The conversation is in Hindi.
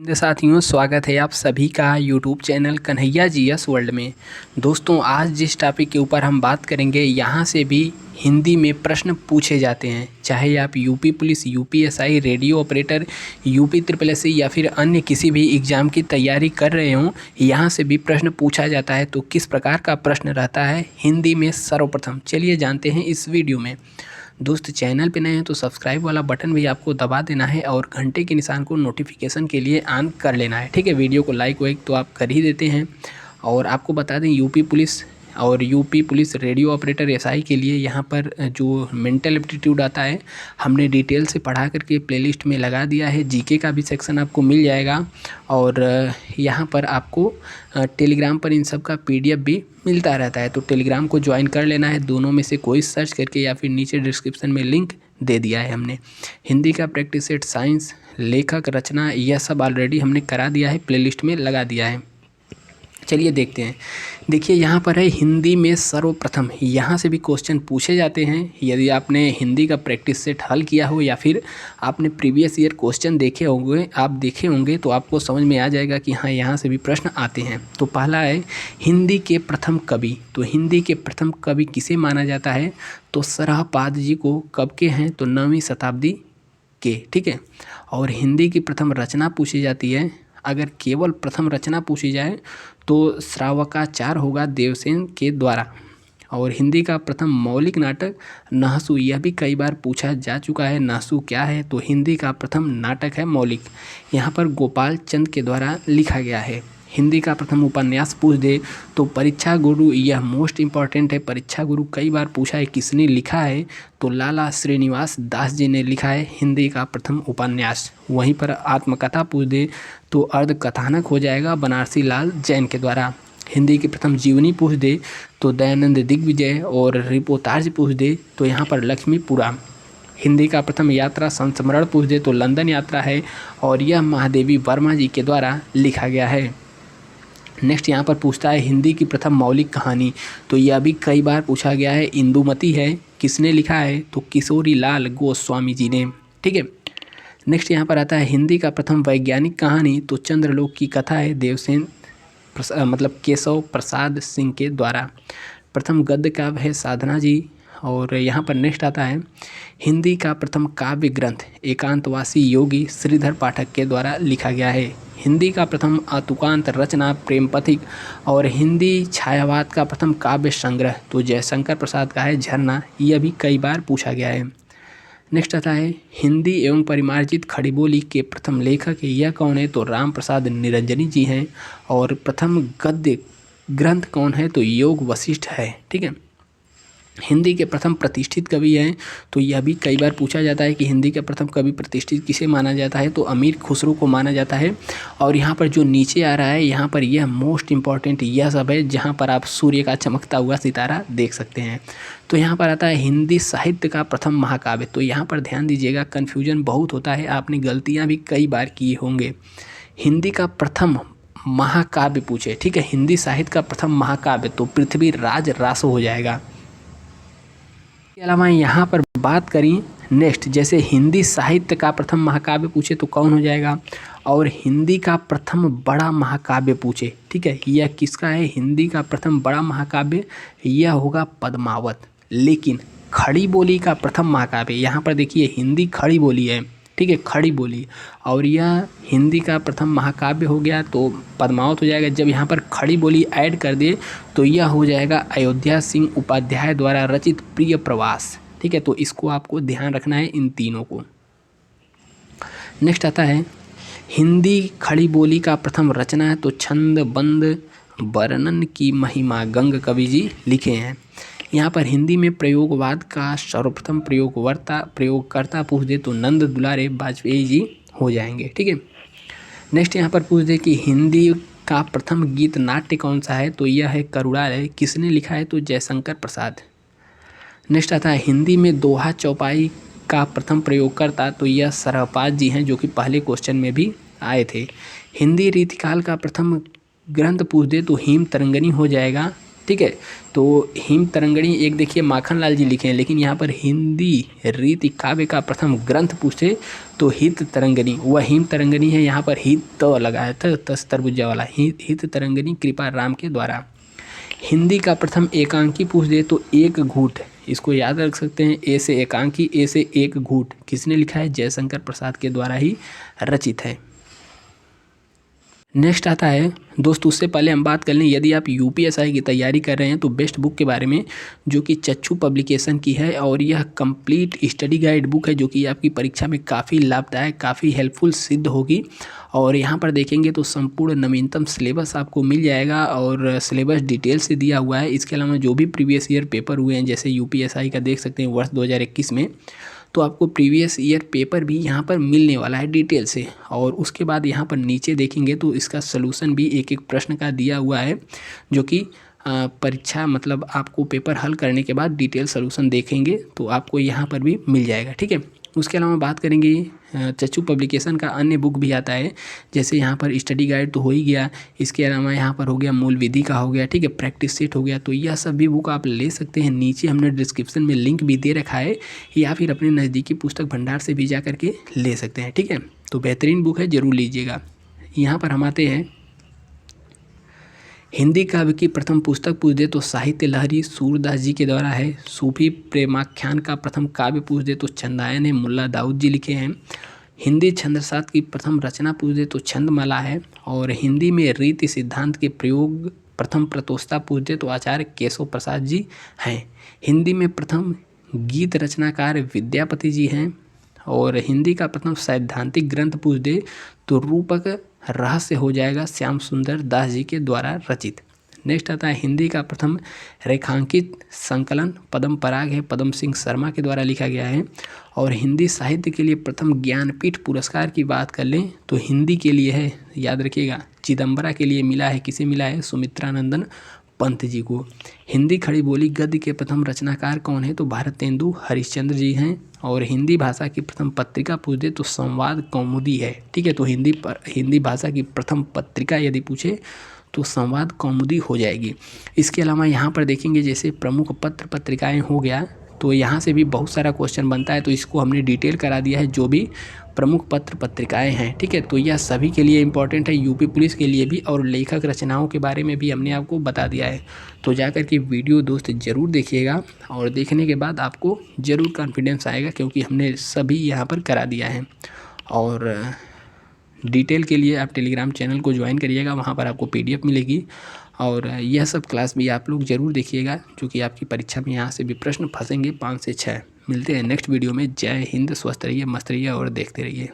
साथियों, स्वागत है आप सभी का YouTube channel Kanhaiya GS world में। दोस्तों, आज जिस टॉपिक के ऊपर हम बात करेंगे, यहाँ से भी हिंदी में प्रश्न पूछे जाते हैं। चाहे आप UP police, UPSI, radio operator, UP triple SC या फिर अन्य किसी भी एग्ज़ाम की तैयारी कर रहे हों, यहाँ से भी प्रश्न पूछा जाता है। तो किस प्रकार का प्रश्न रहता है हिंदी में सर्वप्रथम, चलिए जानते हैं इस वीडियो में। दोस्त, चैनल पे नए हैं तो सब्सक्राइब वाला बटन भी आपको दबा देना है और घंटे के निशान को नोटिफिकेशन के लिए ऑन कर लेना है। ठीक है, वीडियो को लाइक वाइक तो आप कर ही देते हैं। और आपको बता दें, यूपी पुलिस और UP police radio operator SI के लिए यहाँ पर जो मेंटल एप्टीट्यूड आता है, हमने डिटेल से पढ़ा करके प्लेलिस्ट में लगा दिया है। जीके का भी सेक्शन आपको मिल जाएगा और यहाँ पर आपको टेलीग्राम पर इन सब का पीडीएफ भी मिलता रहता है। तो टेलीग्राम को ज्वाइन कर लेना है, दोनों में से कोई सर्च करके, या फिर नीचे डिस्क्रिप्शन में लिंक दे दिया है हमने। हिंदी का प्रैक्टिस सेट, साइंस, लेखक, रचना, यह सब ऑलरेडी हमने करा दिया है, प्लेलिस्ट में लगा दिया है। चलिए देखते हैं। देखिए, यहाँ पर है हिंदी में सर्वप्रथम, यहाँ से भी क्वेश्चन पूछे जाते हैं। यदि आपने हिंदी का प्रैक्टिस सेट हल किया हो या फिर आपने प्रीवियस ईयर क्वेश्चन देखे होंगे तो आपको समझ में आ जाएगा कि हाँ, यहाँ से भी प्रश्न आते हैं। तो पहला है हिंदी के प्रथम कवि। तो हिंदी के प्रथम कवि किसे माना जाता है? तो सरहपाद जी को। कब के हैं? तो 9वीं शताब्दी के। ठीक है। और हिंदी की प्रथम रचना पूछी जाती है। अगर केवल प्रथम रचना पूछी जाए तो श्रावकाचार होगा देवसेन के द्वारा। और हिंदी का प्रथम मौलिक नाटक नहसू, यह भी कई बार पूछा जा चुका है। नहसू क्या है? तो हिंदी का प्रथम नाटक है मौलिक, यहाँ पर गोपाल चंद के द्वारा लिखा गया है। हिंदी का प्रथम उपन्यास पूछ दे तो परीक्षा गुरु, यह मोस्ट इम्पॉर्टेंट है। परीक्षा गुरु कई बार पूछा है, किसने लिखा है? तो लाला श्रीनिवास दास जी ने लिखा है हिंदी का प्रथम उपन्यास। वहीं पर आत्मकथा पूछ दे तो अर्ध कथानक हो जाएगा बनारसी लाल जैन के द्वारा। हिंदी की प्रथम जीवनी पूछ दे तो दयानंद दिग्विजय। और रिपोर्टाज पूछ दे तो यहाँ पर लक्ष्मीपुरा। हिंदी का प्रथम यात्रा संस्मरण पूछ दे तो लंदन यात्रा है, और यह महादेवी वर्मा जी के द्वारा लिखा गया है। नेक्स्ट यहाँ पर पूछता है हिंदी की प्रथम मौलिक कहानी। तो यह भी कई बार पूछा गया है, इंदुमती है। किसने लिखा है? तो किशोरी लाल गोस्वामी जी ने। ठीक है। नेक्स्ट यहाँ पर आता है हिंदी का प्रथम वैज्ञानिक कहानी। तो चंद्रलोक की कथा है देवसेन केशव प्रसाद सिंह के द्वारा। प्रथम गद्य काव्य है साधना जी। और यहाँ पर नेक्स्ट आता है हिंदी का प्रथम काव्य ग्रंथ एकांतवासी योगी श्रीधर पाठक के द्वारा लिखा गया है। हिंदी का प्रथम अतुकांत रचना प्रेम पथिक। और हिंदी छायावाद का प्रथम काव्य संग्रह तो जयशंकर प्रसाद का है झरना। यह भी कई बार पूछा गया है। नेक्स्ट आता है हिंदी एवं परिमार्जित खड़ी बोली के प्रथम लेखक, यह कौन है? तो राम प्रसाद निरंजनी जी हैं। और प्रथम गद्य ग्रंथ कौन है? तो योग वशिष्ठ है। ठीक है। हिंदी के प्रथम प्रतिष्ठित कवि हैं। तो यह भी कई बार पूछा जाता है कि हिंदी का प्रथम कवि प्रतिष्ठित किसे माना जाता है? तो अमीर खुसरो को माना जाता है। और यहाँ पर जो नीचे आ रहा है, यहाँ पर यह मोस्ट इम्पॉर्टेंट यह सब है, जहाँ पर आप सूर्य का चमकता हुआ सितारा देख सकते हैं। तो यहाँ पर आता है हिंदी साहित्य का प्रथम महाकाव्य। तो यहाँ पर ध्यान दीजिएगा, कन्फ्यूजन बहुत होता है, आपने गलतियाँ भी कई बार की होंगे। हिंदी का प्रथम महाकाव्य पूछे, ठीक है, हिंदी साहित्य का प्रथम महाकाव्य तो पृथ्वीराज रासो हो जाएगा। इसके अलावा यहाँ पर बात करें नेक्स्ट, जैसे हिंदी साहित्य का प्रथम महाकाव्य पूछे तो कौन हो जाएगा? और हिंदी का प्रथम बड़ा महाकाव्य पूछे, ठीक है, यह किसका है? हिंदी का प्रथम बड़ा महाकाव्य यह होगा पद्मावत। लेकिन खड़ी बोली का प्रथम महाकाव्य, यहाँ पर देखिए हिंदी खड़ी बोली है, ठीक है, खड़ी बोली, और यह हिंदी का प्रथम महाकाव्य हो गया तो पद्मावत हो जाएगा। जब यहाँ पर खड़ी बोली ऐड कर दे तो यह हो जाएगा अयोध्या सिंह उपाध्याय द्वारा रचित प्रिय प्रवास। ठीक है, तो इसको आपको ध्यान रखना है, इन तीनों को। नेक्स्ट आता है हिंदी खड़ी बोली का प्रथम रचना है तो छंद बंद वर्णन की महिमा गंग कवि जी लिखे हैं। यहाँ पर हिंदी में प्रयोगवाद का सर्वप्रथम प्रयोगकर्ता पूछ दे तो नंद दुलारे वाजपेयी जी हो जाएंगे। ठीक है। नेक्स्ट यहाँ पर पूछ दे कि हिंदी का प्रथम गीत नाट्य कौन सा है? तो यह है करुणा है। किसने लिखा है? तो जयशंकर प्रसाद। नेक्स्ट आता है हिंदी में दोहा चौपाई का प्रथम प्रयोगकर्ता, तो यह सरहपाद जी हैं, जो कि पहले क्वेश्चन में भी आए थे। हिंदी रीतिकाल का प्रथम ग्रंथ पूछ दे तो हेम तरंगिणी हो जाएगा। ठीक है। तो हिम तरंगिणी एक देखिए माखनलाल जी लिखे हैं, लेकिन यहाँ पर हिंदी रीति काव्य का प्रथम ग्रंथ पूछे तो हित तरंगिणी, वह हिम तरंगिणी है, यहाँ पर हित तो लगाया था तस तरबुजा वाला, हित तरंगिणी कृपा राम के द्वारा। हिंदी का प्रथम एकांकी पूछ दे तो एक घूट, इसको याद रख सकते हैं, ए से एकांकी, ए से एक घूट, किसने लिखा है? जयशंकर प्रसाद के द्वारा ही रचित है। नेक्स्ट आता है दोस्त, उससे पहले हम बात कर लें, यदि आप यूपीएसआई की तैयारी कर रहे हैं तो बेस्ट बुक के बारे में, जो कि चच्चू पब्लिकेशन की है, और यह कंप्लीट स्टडी गाइड बुक है जो कि आपकी परीक्षा में काफ़ी लाभदायक, काफ़ी हेल्पफुल सिद्ध होगी। और यहाँ पर देखेंगे तो संपूर्ण नवीनतम सिलेबस आपको मिल जाएगा और सिलेबस डिटेल से दिया हुआ है। इसके अलावा जो भी प्रीवियस ईयर पेपर हुए हैं, जैसे यूपीएसआई का देख सकते हैं वर्ष 2021 में, तो आपको प्रीवियस ईयर पेपर भी यहाँ पर मिलने वाला है डिटेल से। और उसके बाद यहाँ पर नीचे देखेंगे तो इसका सलूशन भी एक एक प्रश्न का दिया हुआ है, जो कि परीक्षा मतलब आपको पेपर हल करने के बाद डिटेल सलूशन देखेंगे तो आपको यहाँ पर भी मिल जाएगा, ठीक है। उसके अलावा बात करेंगे चच्चू पब्लिकेशन का अन्य बुक भी आता है, जैसे यहाँ पर स्टडी गाइड तो हो ही गया, इसके अलावा यहाँ पर हो गया मूल विधि का हो गया, ठीक है, प्रैक्टिस सेट हो गया, तो यह सब भी बुक आप ले सकते हैं। नीचे हमने डिस्क्रिप्शन में लिंक भी दे रखा है, या फिर अपने नज़दीकी पुस्तक भंडार से भी जा करके ले सकते हैं, ठीक है। तो बेहतरीन बुक है, ज़रूर लीजिएगा। यहाँ पर हम आते हैं, हिंदी काव्य की प्रथम पुस्तक पूछ दे तो साहित्य लहरी सूरदास जी के द्वारा है। सूफी प्रेमाख्यान का प्रथम काव्य पूछ दे तो छंदायन है, मुल्ला दाऊद जी लिखे हैं। हिंदी छंदसात की प्रथम रचना पूछ दे तो छंदमाला है। और हिंदी में रीति सिद्धांत के प्रयोग प्रथम प्रतोस्ता पूछ दे तो आचार्य केशव प्रसाद जी हैं। हिंदी में प्रथम गीत रचनाकार विद्यापति जी हैं। और हिंदी का प्रथम सैद्धांतिक ग्रंथ पूछ दे तो रूपक रहस्य हो जाएगा, श्याम सुंदर दास जी के द्वारा रचित। नेक्स्ट आता है, हिंदी का प्रथम रेखांकित संकलन पद्म पराग है, पद्म सिंह शर्मा के द्वारा लिखा गया है। और हिंदी साहित्य के लिए प्रथम ज्ञानपीठ पुरस्कार की बात कर लें तो हिंदी के लिए है, याद रखिएगा, चिदम्बरा के लिए मिला है, किसे मिला है? सुमित्रानंदन पंत जी को। हिंदी खड़ी बोली गद्य के प्रथम रचनाकार कौन है? तो भारतेंदु हरिश्चंद्र जी हैं। और हिंदी भाषा की प्रथम पत्रिका पूछ दे तो संवाद कौमुदी है, ठीक है। तो हिंदी भाषा की प्रथम पत्रिका यदि पूछे तो संवाद कौमुदी हो जाएगी। इसके अलावा यहाँ पर देखेंगे जैसे प्रमुख पत्र पत्रिकाएं हो गया, तो यहाँ से भी बहुत सारा क्वेश्चन बनता है, तो इसको हमने डिटेल करा दिया है जो भी प्रमुख पत्र पत्रिकाएं हैं, ठीक है। तो यह सभी के लिए इंपॉर्टेंट है, यूपी पुलिस के लिए भी, और लेखक रचनाओं के बारे में भी हमने आपको बता दिया है। तो जाकर के वीडियो दोस्त ज़रूर देखिएगा, और देखने के बाद आपको ज़रूर कॉन्फिडेंस आएगा, क्योंकि हमने सभी यहाँ पर करा दिया है। और डिटेल के लिए आप टेलीग्राम चैनल को ज्वाइन करिएगा, वहाँ पर आपको PDF मिलेगी। और यह सब क्लास भी आप लोग ज़रूर देखिएगा, क्योंकि आपकी परीक्षा में यहाँ से भी प्रश्न फंसेंगे 5 से 6। मिलते हैं नेक्स्ट वीडियो में। जय हिंद, स्वस्थ रहिए, मस्त रहिए और देखते रहिए।